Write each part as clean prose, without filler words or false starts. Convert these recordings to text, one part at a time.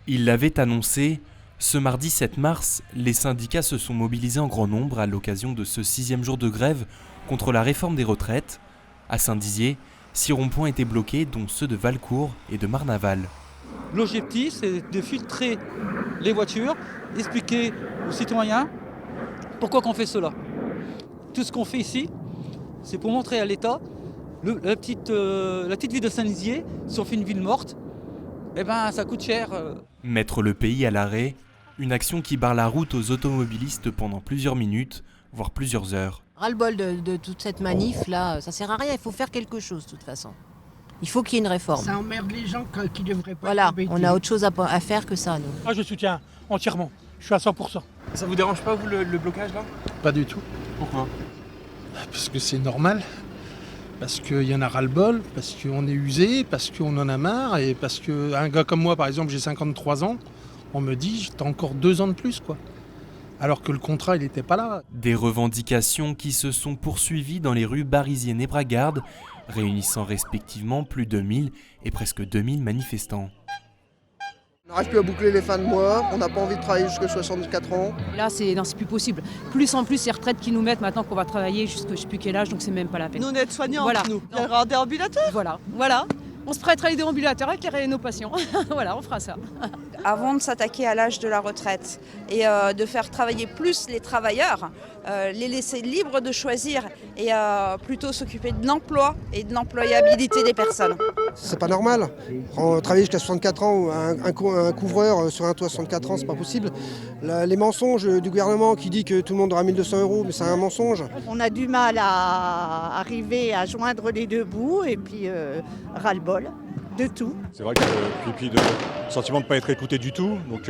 Il l'avait annoncé, ce mardi 7 mars, les syndicats se sont mobilisés en grand nombre à l'occasion de ce 6e jour de grève contre la réforme des retraites. À Saint-Dizier, 6 ronds-points étaient bloqués, dont ceux de Valcourt et de Marnaval. L'objectif, c'est de filtrer les voitures, expliquer aux citoyens pourquoi on fait cela. Tout ce qu'on fait ici, c'est pour montrer à l'État la petite ville de Saint-Dizier, si on fait une ville morte, eh ben, ça coûte cher. Mettre le pays à l'arrêt, une action qui barre la route aux automobilistes pendant plusieurs minutes, voire plusieurs heures. Ras-le-bol de toute cette manif là, ça sert à rien, il faut faire quelque chose de toute façon. Il faut qu'il y ait une réforme. Ça emmerde les gens qui devraient pas Voilà, être embêtés. on a autre chose à faire que ça, nous. Ah, je soutiens entièrement, je suis à 100%. Ça vous dérange pas, vous, le blocage, là? Pas du tout. Pourquoi? Parce que c'est normal. Parce qu'il y en a ras-le-bol, parce qu'on est usé, parce qu'on en a marre, et parce qu'un gars comme moi, par exemple, j'ai 53 ans, on me dit « t'as encore 2 ans de plus, quoi ». Alors que le contrat, il n'était pas là. Des revendications qui se sont poursuivies dans les rues parisiennes et Bragarde, réunissant respectivement plus de 1000 et presque 2000 manifestants. On n'arrive plus à boucler les fins de mois, on n'a pas envie de travailler jusqu'à 64 ans. Là, c'est plus possible. Plus en plus, ces retraites qui nous mettent maintenant qu'on va travailler jusqu'à je sais plus quel âge, donc c'est même pas la peine. Nous, on est soignants, voilà. Nous. Il y aura un déambulateur. Voilà. On se prêtera les déambulateurs à éclairer nos patients. Voilà, on fera ça. Avant de s'attaquer à l'âge de la retraite et de faire travailler plus les travailleurs, les laisser libres de choisir et plutôt s'occuper de l'emploi et de l'employabilité des personnes. C'est pas normal. Travailler jusqu'à 64 ans, un couvreur sur un toit à 64 ans, c'est pas possible. Les mensonges du gouvernement qui dit que tout le monde aura 1200 €, mais c'est un mensonge. On a du mal à arriver à joindre les deux bouts et puis ras-le-bol de tout. C'est vrai que puis le sentiment de ne pas être écouté du tout, donc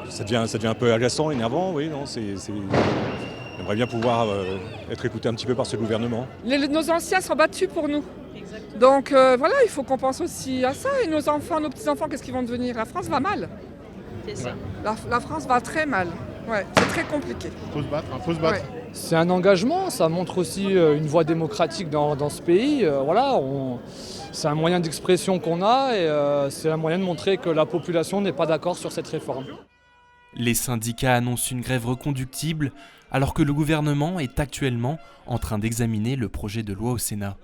ça devient un peu agaçant, énervant, oui, non, on aimerait bien pouvoir être écouté un petit peu par ce gouvernement. Nos anciens sont battus pour nous. Exactement. Donc voilà, il faut qu'on pense aussi à ça. Et nos enfants, nos petits-enfants, qu'est-ce qu'ils vont devenir? La France va mal. C'est ça. La France va très mal. Ouais, c'est très compliqué. Faut se battre, faut se battre. Ouais. C'est un engagement, ça montre aussi une voie démocratique dans ce pays. C'est un moyen d'expression qu'on a et c'est un moyen de montrer que la population n'est pas d'accord sur cette réforme. Les syndicats annoncent une grève reconductible alors que le gouvernement est actuellement en train d'examiner le projet de loi au Sénat.